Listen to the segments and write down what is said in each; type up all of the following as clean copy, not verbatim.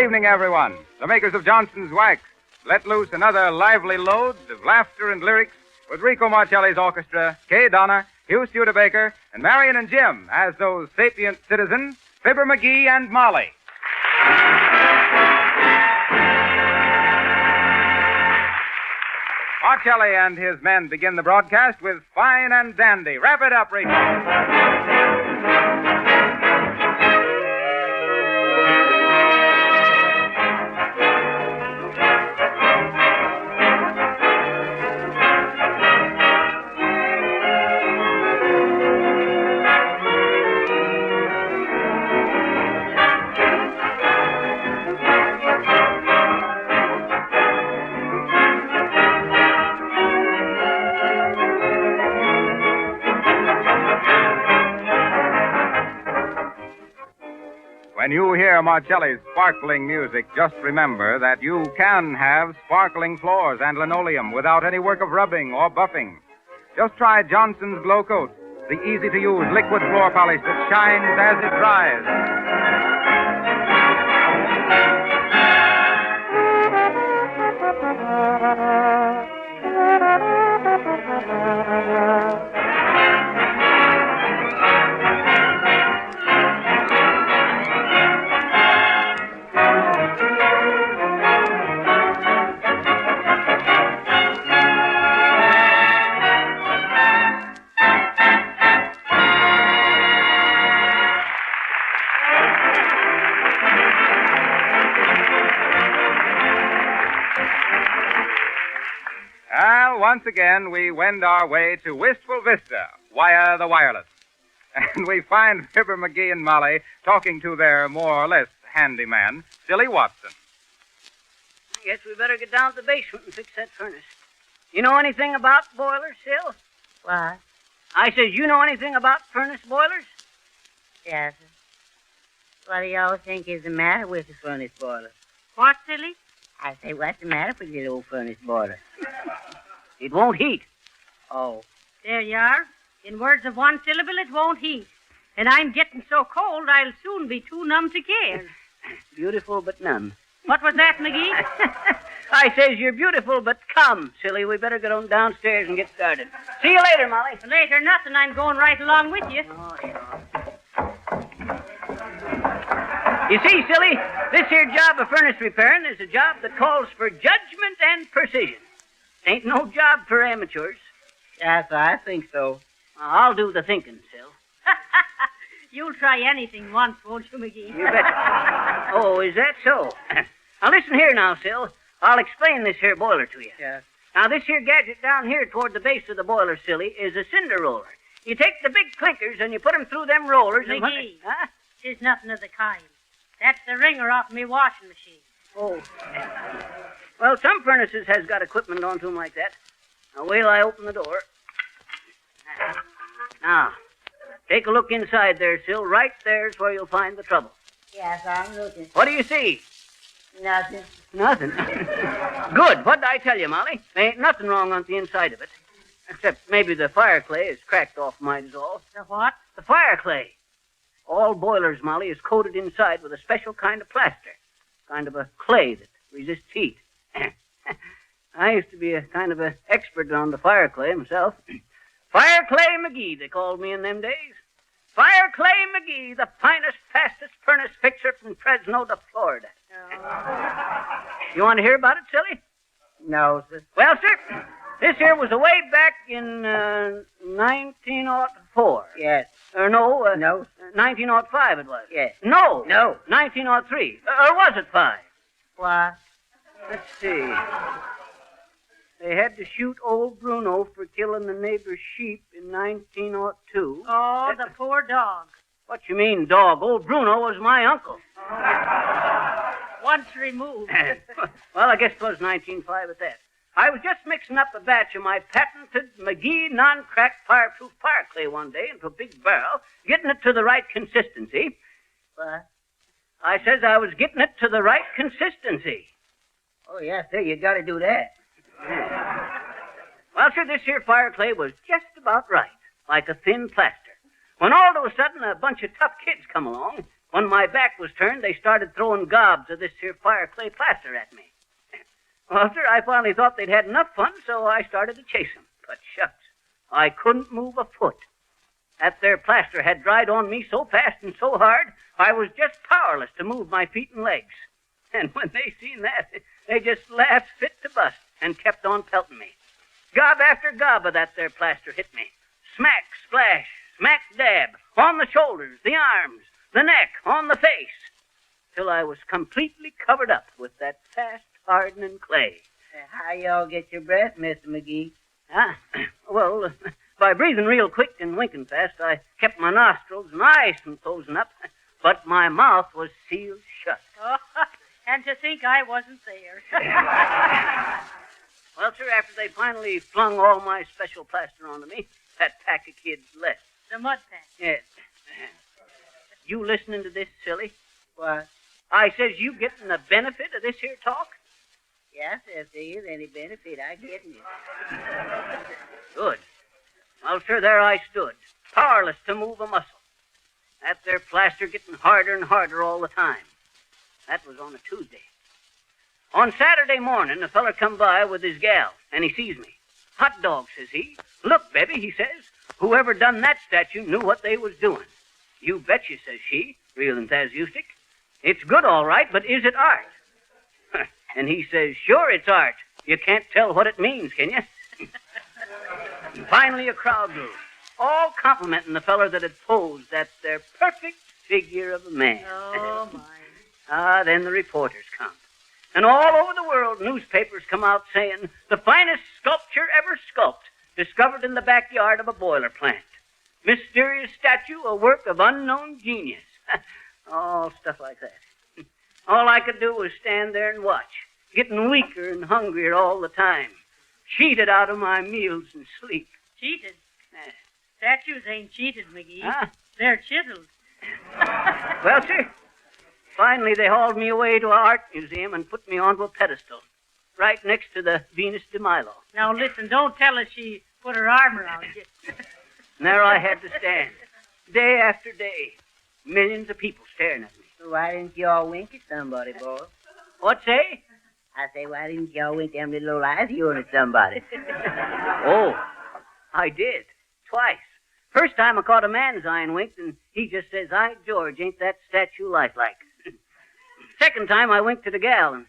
evening, everyone. The makers of Johnson's Wax let loose another lively load of laughter and lyrics with Rico Marcelli's orchestra, Kay Donner, Hugh Studebaker, and Marion and Jim as those sapient citizens, Fibber McGee and Molly. Marcelli and his men begin the broadcast with Fine and Dandy. Wrap it up, Rico. When you hear Marcelli's sparkling music, just remember that you can have sparkling floors and linoleum without any work of rubbing or buffing. Just try Johnson's Glow Coat, the easy-to-use liquid floor polish that shines as it dries. Once again, we wend our way to Wistful Vista via the wireless. And we find Fibber McGee and Molly talking to their more or less handyman, Silly Watson. I guess we better get down to the basement and fix that furnace. You know anything about boilers, Sil? What? I says, you know anything about furnace boilers? Yes, sir. What do y'all think is the matter with the furnace boiler? What, Silly? I say, what's the matter with this old furnace boiler? It won't heat. Oh. There you are. In words of one syllable, it won't heat. And I'm getting so cold, I'll soon be too numb to care. Beautiful but numb. What was that, McGee? I says you're beautiful, but come, silly. We better get on downstairs and get started. See you later, Molly. Later, nothing. I'm going right along with you. Oh, sure. You see, silly, this here job of furnace repairing is a job that calls for judgment and precision. Ain't no job for amateurs. Yes, I think so. I'll do the thinking, Sil. You'll try anything once, won't you, McGee? You bet. Oh, is that so? Now, listen here now, Sil. I'll explain this here boiler to you. Yes. Now, this here gadget down here toward the base of the boiler, silly, is a cinder roller. You take the big clinkers and you put them through them rollers and... McGee, Huh? 'tis nothing of the kind. That's the wringer off me washing machine. Oh. Well, some furnaces has got equipment onto them like that. Now, wait till I open the door. Now, take a look inside there, Sil. Right there's where you'll find the trouble. Yes, I'm looking. What do you see? Nothing. Nothing. Good. What'd I tell you, Molly? There ain't nothing wrong on the inside of it. Except maybe the fire clay is cracked off, might as all. The what? The fire clay. All boilers, Molly, is coated inside with a special kind of plaster. Kind of a clay that resists heat. I used to be a kind of an expert on the fire clay myself. Fire Clay McGee, they called me in them days. Fire Clay McGee, the finest, fastest furnace fixer from Fresno to Florida. Oh. You want to hear about it, silly? No, sir. Well, sir, this here was way back in 1904. Yes. No. No. 1905 it was. Yes. No. No. 1903. Or was it 5? What? Let's see. They had to shoot old Bruno for killing the neighbor's sheep in 1902. Oh, the poor dog. What you mean, dog? Old Bruno was my uncle. Once removed. Well, I guess it was 1905 at that. I was just mixing up a batch of my patented McGee non-crack fireproof fire clay one day into a big barrel, getting it to the right consistency. What? I says I was getting it to the right consistency. Oh, yes, sir, you got to do that. Well, sir, this here fire clay was just about right, like a thin plaster. When all of a sudden a bunch of tough kids come along, when my back was turned, they started throwing gobs of this here fire clay plaster at me. Well, sir, I finally thought they'd had enough fun, so I started to chase them. But shucks, I couldn't move a foot. That there plaster had dried on me so fast and so hard, I was just powerless to move my feet and legs. And when they seen that, they just laughed fit to bust and kept on pelting me. Gob after gob of that there plaster hit me. Smack, splash, smack, dab, on the shoulders, the arms, the neck, on the face, till I was completely covered up with that fast-hardening clay. How y'all get your breath, Mr. McGee? Well, by breathing real quick and winking fast, I kept my nostrils and eyes from closing up, but my mouth was sealed shut. Oh, and to think I wasn't there. Well, sir, after they finally flung all my special plaster onto me, that pack of kids left. The mud pack. Yes. You listening to this, silly? What? I says you getting the benefit of this here talk? Yes, if there is any benefit, I get it. Good. Well, sir, there I stood, powerless to move a muscle. That there plaster getting harder and harder all the time. That was on a Tuesday. On Saturday morning, a feller come by with his gal, and he sees me. Hot dog, says he. Look, Bebby, he says, whoever done that statue knew what they was doing. You betcha, says she, real enthusiastic. It's good, all right, but is it art? And he says, sure, it's art. You can't tell what it means, can you? And finally, a crowd grew, all complimenting the feller that had posed that there perfect figure of a man. Oh, my. Then the reporters come. And all over the world, newspapers come out saying, the finest sculpture ever sculpted, discovered in the backyard of a boiler plant. Mysterious statue, a work of unknown genius. All stuff like that. All I could do was stand there and watch, getting weaker and hungrier all the time, cheated out of my meals and sleep. Cheated? Statues ain't cheated, McGee. Huh? They're chiseled. Well, sir, finally they hauled me away to an art museum and put me onto a pedestal, right next to the Venus de Milo. Now, listen, don't tell us she put her arm around you. And there I had to stand, day after day, millions of people staring at me. Why didn't y'all wink at somebody, boy? What say? I say, why didn't y'all wink them little old eyes of yours at somebody? Oh, I did, twice. First time I caught a man's eye and winked, and he just says, "Hi, George, ain't that statue lifelike?" Second time I winked at a gal, and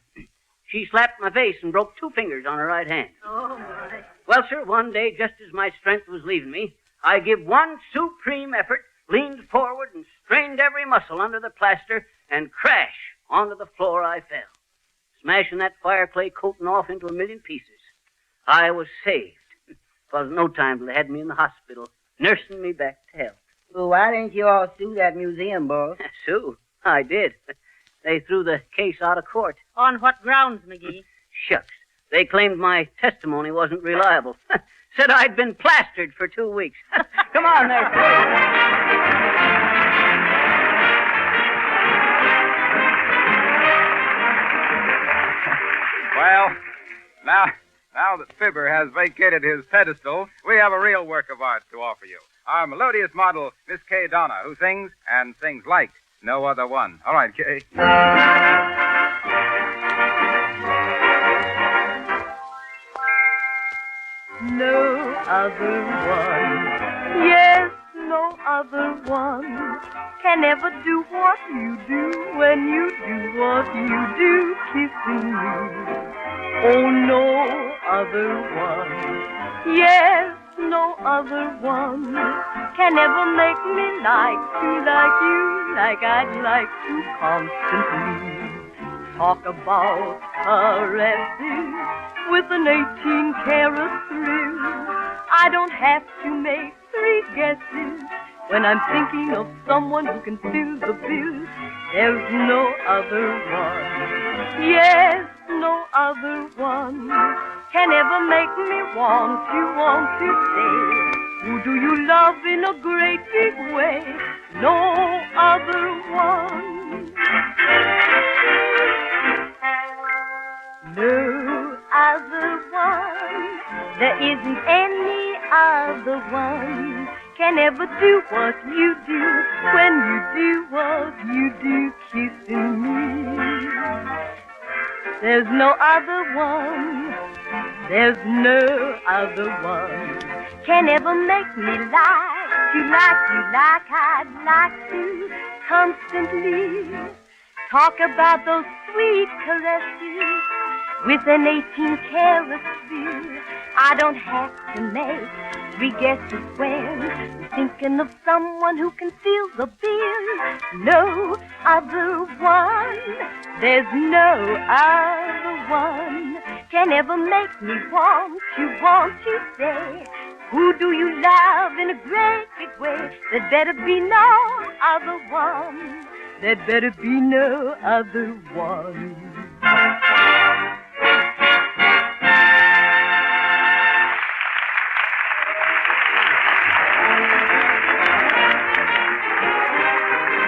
she slapped my face and broke 2 fingers on her right hand. Oh, my. Well, sir, one day, just as my strength was leaving me, I give one supreme effort, leaned forward and strained every muscle under the plaster, and crash onto the floor I fell, smashing that fire clay coating off into a million pieces. I was saved. 'Twas no time till they had me in the hospital, nursing me back to health. Well, why didn't you all sue that museum, boy? Sue, I did. They threw the case out of court. On what grounds, McGee? Shucks. They claimed my testimony wasn't reliable. Said I'd been plastered for 2 weeks. Come on there. Well, now that Fibber has vacated his pedestal, we have a real work of art to offer you. Our melodious model, Miss Kay Donna, who sings, and sings like no other one. All right, Kay. No other one, yes, no other one can ever do what you do when you do what you do, kissing me. Oh, no other one, yes, no other one can ever make me like you, like I'd like to constantly. Talk about caresses with an 18-karat thrill. I don't have to make 3 guesses when I'm thinking of someone who can fill the bill. There's no other one, yes, no other one can ever make me want to say, who do you love in a great big way? No other one. No other one, there isn't any other one can ever do what you do when you do what you do, kissing me. There's no other one, there's no other one can ever make me like you like I'd like to constantly talk about those sweet caresses with an 18-karat thrill. I don't have to make three guesses when I'm thinking of someone who can seal the bill. No other one, there's no other one can ever make me want you say, who do you love in a great big way? There'd better be no other one. There'd better be no other one.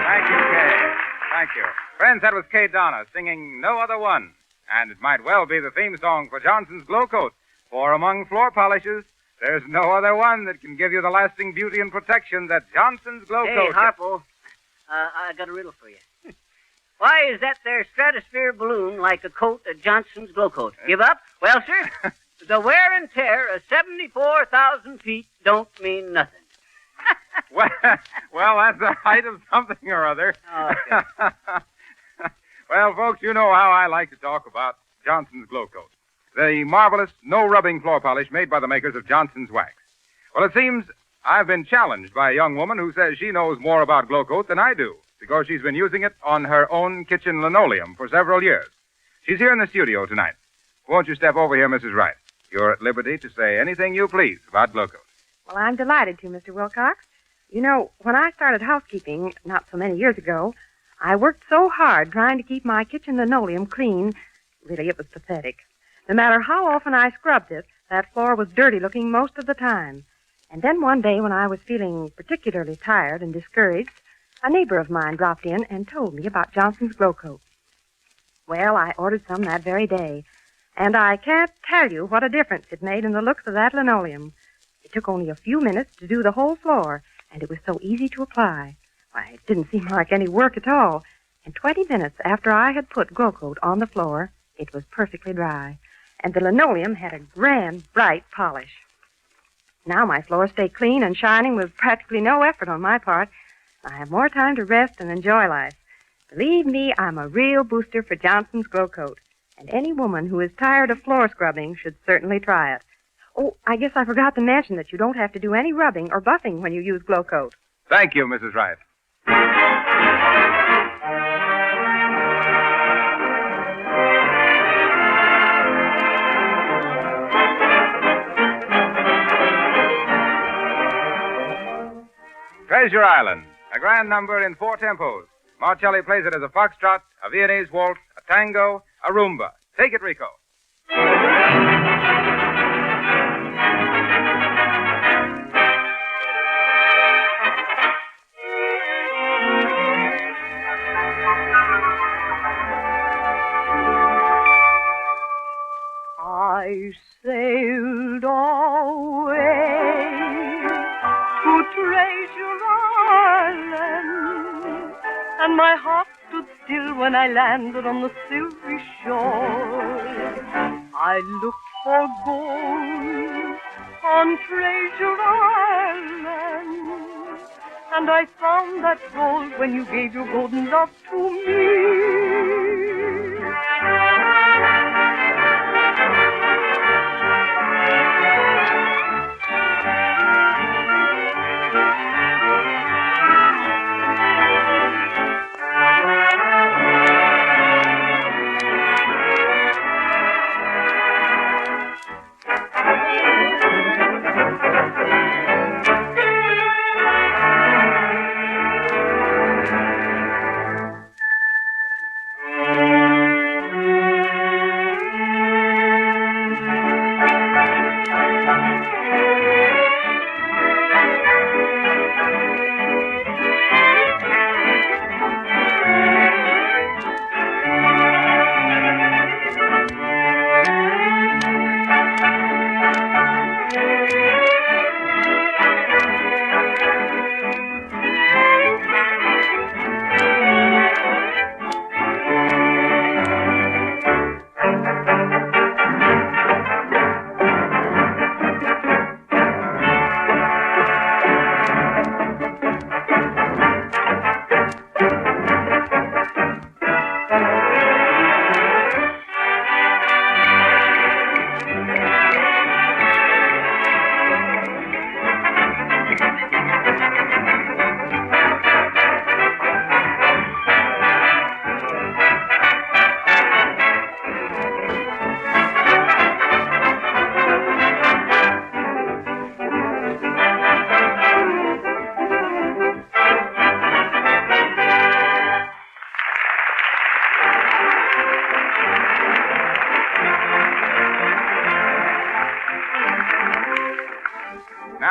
Thank you, Kay. Thank you. Friends, that was Kay Donna singing No Other One. And it might well be the theme song for Johnson's Glow Coat. For among floor polishes, there's no other one that can give you the lasting beauty and protection that Johnson's Glow Hey, Coat. Harpo, I got a riddle for you. Why is that there stratosphere balloon like a coat of Johnson's Glow Coat? Give up? Well, sir, the wear and tear of 74,000 feet don't mean nothing. well, that's the height of something or other. Okay. Well, folks, you know how I like to talk about Johnson's Glow Coat, the marvelous no-rubbing floor polish made by the makers of Johnson's Wax. Well, it seems I've been challenged by a young woman who says she knows more about Glow Coat than I do, because she's been using it on her own kitchen linoleum for several years. She's here in the studio tonight. Won't you step over here, Mrs. Wright? You're at liberty to say anything you please about Glow Coat. Well, I'm delighted to, Mr. Wilcox. You know, when I started housekeeping not so many years ago, I worked so hard trying to keep my kitchen linoleum clean. Really, it was pathetic. No matter how often I scrubbed it, that floor was dirty looking most of the time. And then one day when I was feeling particularly tired and discouraged, a neighbor of mine dropped in and told me about Johnson's Glow Coat. Well, I ordered some that very day, and I can't tell you what a difference it made in the looks of that linoleum. It took only a few minutes to do the whole floor, and it was so easy to apply. Why, it didn't seem like any work at all. And 20 minutes after I had put Glow Coat on the floor, it was perfectly dry, and the linoleum had a grand, bright polish. Now my floors stay clean and shining with practically no effort on my part. I have more time to rest and enjoy life. Believe me, I'm a real booster for Johnson's Glow Coat, and any woman who is tired of floor scrubbing should certainly try it. Oh, I guess I forgot to mention that you don't have to do any rubbing or buffing when you use Glow Coat. Thank you, Mrs. Wright. Treasure Island, a grand number in 4 tempos. Marcelli plays it as a foxtrot, a Viennese waltz, a tango, a rumba. Take it, Rico. I sailed away to Treasure Island, and my heart stood still when I landed on the silvery shore. I looked for gold on Treasure Island, and I found that gold when you gave your golden love to me.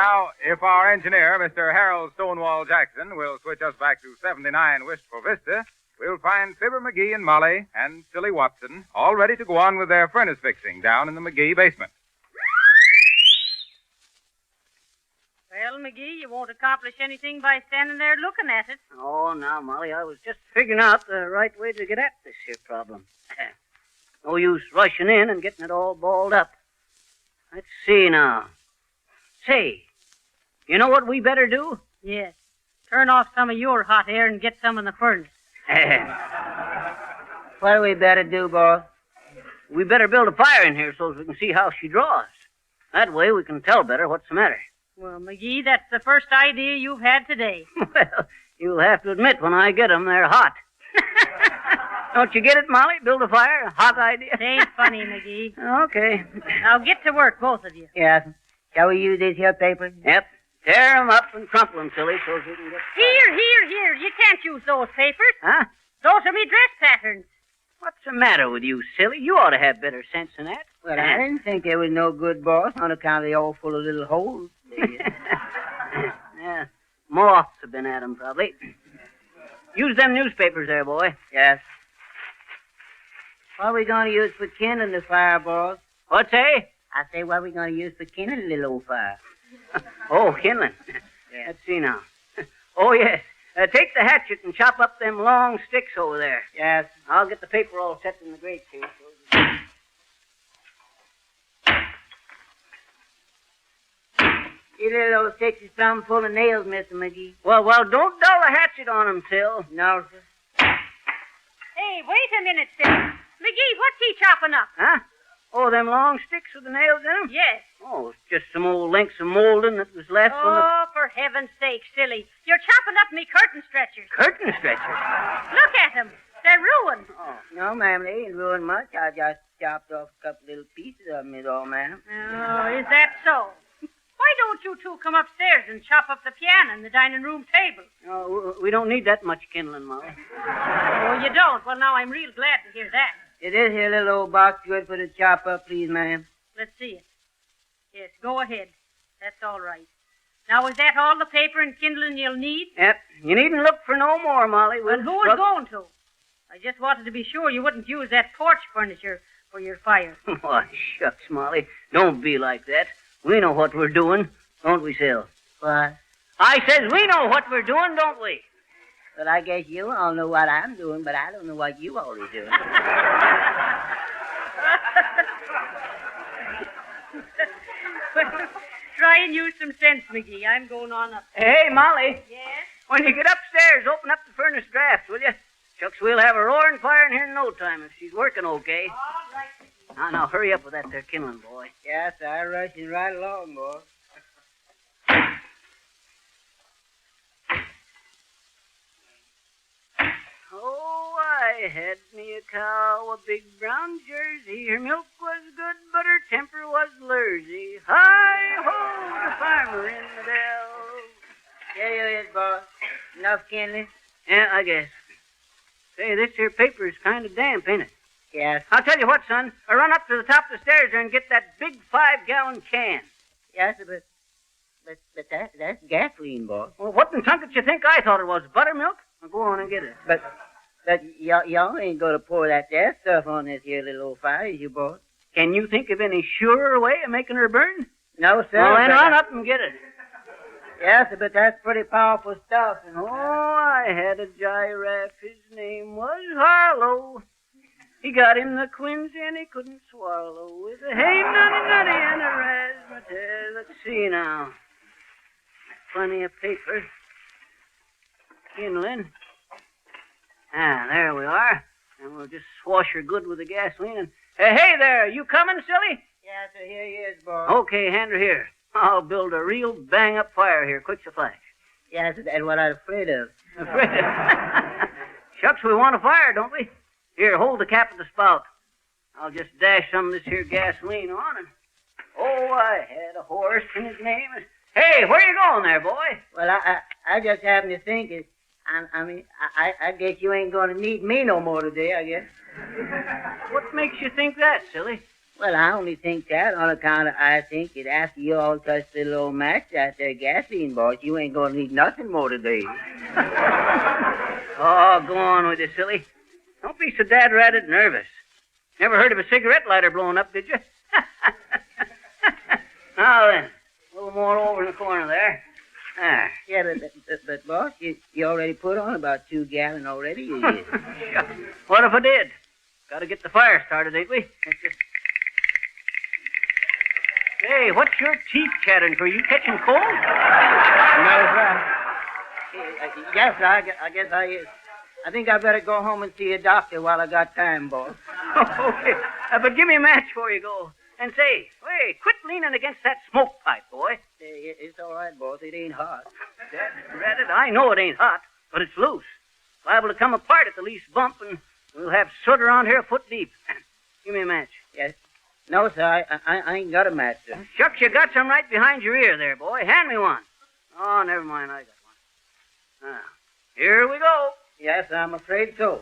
Now, if our engineer, Mr. Harold Stonewall Jackson, will switch us back to 79 Wistful Vista, we'll find Fibber McGee and Molly and Silly Watson all ready to go on with their furnace fixing down in the McGee basement. Well, McGee, you won't accomplish anything by standing there looking at it. Oh, now, Molly, I was just figuring out the right way to get at this here problem. No use rushing in and getting it all balled up. Let's see now. Say, you know what we better do? Yes. Turn off some of your hot air and get some in the furnace. What do we better do, boss? We better build a fire in here so we can see how she draws. That way we can tell better what's the matter. Well, McGee, that's the first idea you've had today. Well, you'll have to admit when I get 'em, they're hot. Don't you get it, Molly? Build a fire? A hot idea? It ain't funny, McGee. Okay. Now get to work, both of you. Yes. Shall we use these here papers? Yep. Tear 'em up and crumple 'em, silly, so we can get... Here. You can't use those papers. Huh? Those are me dress patterns. What's the matter with you, silly? You ought to have better sense than that. Well, I didn't think they was no good, boss, on account of they all full of little holes. Yeah. Moths have been at 'em, probably. Use them newspapers there, boy. Yes. What are we going to use for kindling the fire, boss? What's that? I say, what are we going to use for kindling the little old fire? Oh, kindling. Yeah. Let's see now. Oh, yes. Take the hatchet and chop up them long sticks over there. Yes. I'll get the paper all set in the grate, too. These little old sticks is plumb full of nails, Mr. McGee. Well, don't dull the hatchet on 'em, Sil. No, sir. Hey, wait a minute, Sid. McGee, what's he chopping up? Huh? Oh, them long sticks with the nails in 'em? Yes. Oh, it's just some old links of molding that was left on the... Oh, for heaven's sake, silly. You're chopping up me curtain stretchers. Curtain stretchers. Look at them. They're ruined. Oh, no, ma'am, they ain't ruined much. I just chopped off a couple little pieces of them is all, ma'am. Oh, is that so? Why don't you two come upstairs and chop up the piano and the dining room table? Oh, we don't need that much kindling, Molly. Oh, you don't? Well, now I'm real glad to hear that. Is this here little old box good for the chop up, please, ma'am? Let's see it. Yes, go ahead. That's all right. Now, is that all the paper and kindling you'll need? Yep. You needn't look for no more, Molly. Well, who was going to? I just wanted to be sure you wouldn't use that porch furniture for your fire. Why, shucks, Molly. Don't be like that. We know what we're doing, don't we, Sil? What? I says we know what we're doing, don't we? Well, I guess you all know what I'm doing, but I don't know what you all are doing. Try and use some sense, McGee. I'm going on up. Hey, Molly. Yes? When you get upstairs, open up the furnace draft, will you? Shucks, we'll have a roaring fire in here in no time if she's working okay. All right. Now, hurry up with that there kindling, boy. Yes, I'm rushing right along, boy. Oh, I had me a cow, a big brown Jersey. Her milk was good, but her temper was lursy. Hi-ho, the farmer in the dell. There you is, boss. Enough kindling? Yeah, I guess. Say, this here paper is kind of damp, ain't it? Yes. I'll tell you what, son. I run up to the top of the stairs there and get that big 5-gallon can. Yes, but that's gasoline, boss. Well, what in tunket you think I thought it was? Buttermilk? Well, go on and get it. But y'all ain't gonna pour that there stuff on this here little old fire, is you, boss? Can you think of any surer way of making her burn? No, sir. Well, then but run up and get it. Yes, but that's pretty powerful stuff. And Oh, I had a giraffe. His name was Harlow. He got him the quinsy and he couldn't swallow. With a hey nutty and a razzmatazz. Let's see now. Plenty of paper. Kindling. Ah, there we are. And we'll just swash her good with the gasoline and... Hey there, you coming, silly? yes, sir, here he is, boss. Okay, hand her here. I'll build a real bang-up fire here, quick as a flash. Yes, that's what I'm afraid of. Afraid of... Shucks, we want a fire, don't we? Here, hold the cap of the spout. I'll just dash some of this here gasoline on and... Oh, I had a horse and his name is... Hey, where you going there, boy? Well, I just happen to think it. I guess you ain't gonna need me no more today, I guess. What makes you think that, silly? Well, I only think that on account of I think that after you all touch the little old match out there gasoline, boss, you ain't gonna need nothing more today. Oh, go on with you, silly. Don't be so dad-ratted nervous. Never heard of a cigarette lighter blowing up, did you? Now then, a little more over in the corner there. Ah. Yeah, but boss, you already put on about 2 gallon already. You did. What if I did? Got to get the fire started, ain't we? Hey, what's your teeth chattering for? You catching cold? No, sir. Yes, sir, I guess I think I better go home and see a doctor while I got time, boss. Okay. But give me a match before you go. And say, hey, quit leaning against that smoke pipe, boy. It's all right, boss. It ain't hot. Dad, I know it ain't hot, but it's loose. Liable to come apart at the least bump, and we'll have soot around here a foot deep. Give me a match. Yes. No, sir, I ain't got a match, sir. Shucks, you got some right behind your ear there, boy. Hand me one. Oh, never mind, I got one. Now, here we go. Yes, I'm afraid so.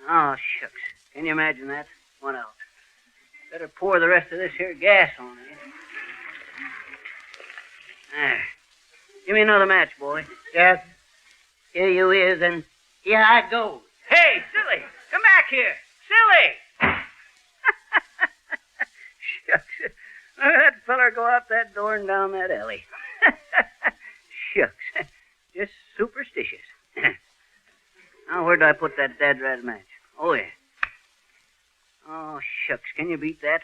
Oh, shucks. Can you imagine that? What else? Better pour the rest of this here gas on it. There. Give me another match, boy. Yes. Here you is, and here I go. Hey, silly! Come back here! Silly! Shucks. Look at that feller go out that door and down that alley. Shucks. Just superstitious. Now, where'd I put that dad-rat match? Oh, yeah. Oh, shucks. Can you beat that?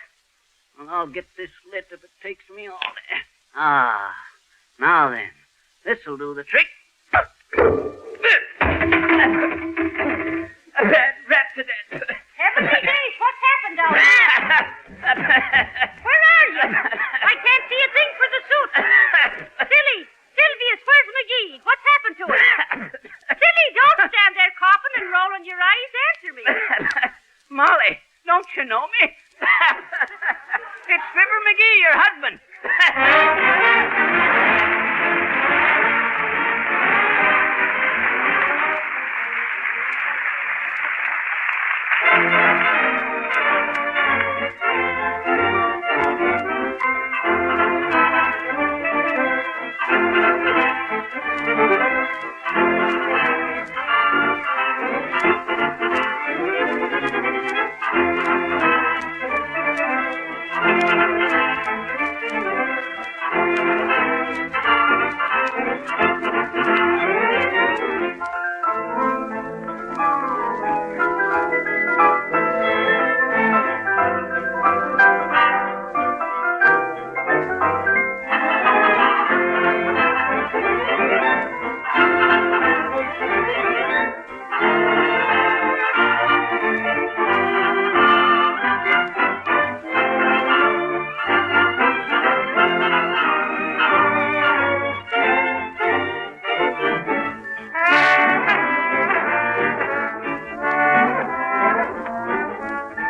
Well, I'll get this lit if it takes me all day. Ah. Now then. This'll do the trick. A bad rat to death. Heavenly days, what's happened down there? Where are you? I can't see a thing for the suit. Sylvius, where's McGee? What's happened to him? Silly, don't stand there coughing and rolling your eyes. Answer me. Molly, don't you know me? It's Fibber McGee, your husband.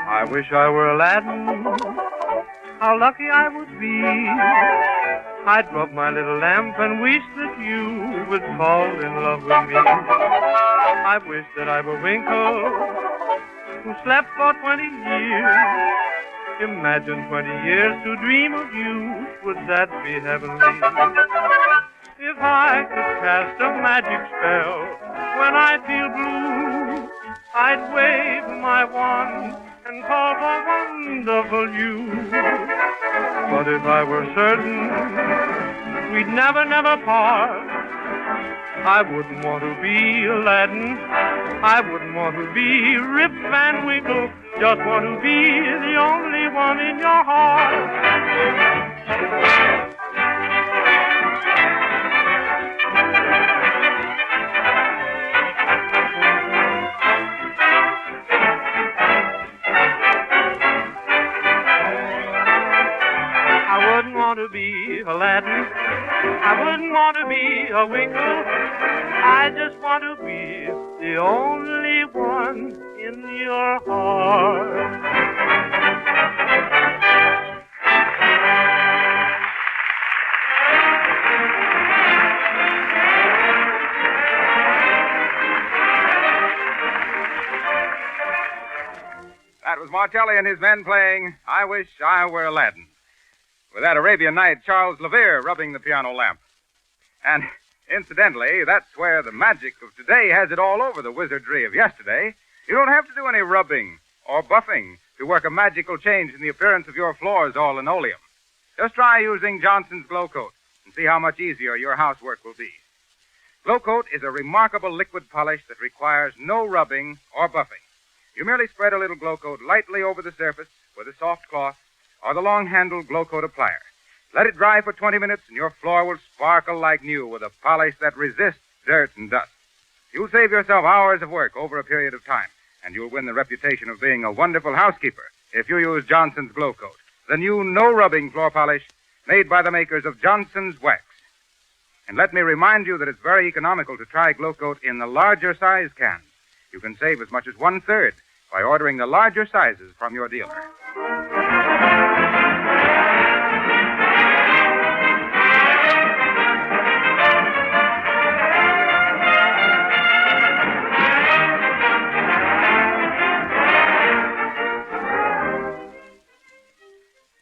I wish I were Aladdin. How lucky I would be. I'd rub my little lamp and wish that you would fall in love with me. I wish that I were Winkle, who slept for 20 years. Imagine 20 years to dream of you. Would that be heavenly? If I could cast a magic spell when I feel blue, I'd wave my wand and call for wonderful you. But if I were certain we'd never, never part, I wouldn't want to be Aladdin. I wouldn't want to be Rip Van Winkle. Just want to be the only one in your heart. I wouldn't want to be Aladdin. I wouldn't want to be a Winkle. I just want to be the only one in your heart. That was Martelli and his men playing I Wish I Were Aladdin. With that Arabian Night, Charles Levere rubbing the piano lamp. And incidentally, that's where the magic of today has it all over the wizardry of yesterday. You don't have to do any rubbing or buffing to work a magical change in the appearance of your floors or linoleum. Just try using Johnson's Glow Coat and see how much easier your housework will be. Glow Coat is a remarkable liquid polish that requires no rubbing or buffing. You merely spread a little Glow Coat lightly over the surface with a soft cloth or the long-handled Glow Coat applier. Let it dry for 20 minutes and your floor will sparkle like new with a polish that resists dirt and dust. You'll save yourself hours of work over a period of time, and you'll win the reputation of being a wonderful housekeeper if you use Johnson's Glow Coat, the new no-rubbing floor polish made by the makers of Johnson's Wax. And let me remind you that it's very economical to try Glow Coat in the larger size cans. You can save as much as 1/3 by ordering the larger sizes from your dealer.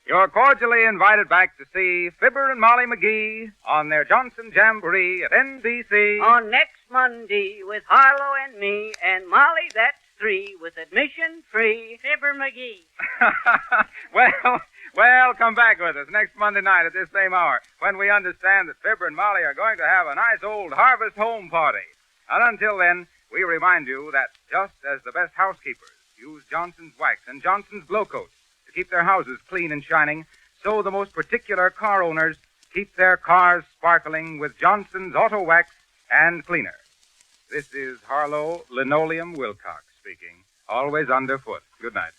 You're cordially invited back to see Fibber and Molly McGee on their Johnson Jamboree at NBC. On next Monday with Harlow and me, and Molly, that's 3, with admission free. Fibber McGee. Well, come back with us next Monday night at this same hour when we understand that Fibber and Molly are going to have a nice old harvest home party. And until then, we remind you that just as the best housekeepers use Johnson's Wax and Johnson's Glow Coat to keep their houses clean and shining, so the most particular car owners keep their cars sparkling with Johnson's Auto Wax and Cleaner. This is Harlow Linoleum Wilcox speaking, always underfoot. Good night.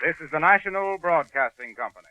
This is the National Broadcasting Company.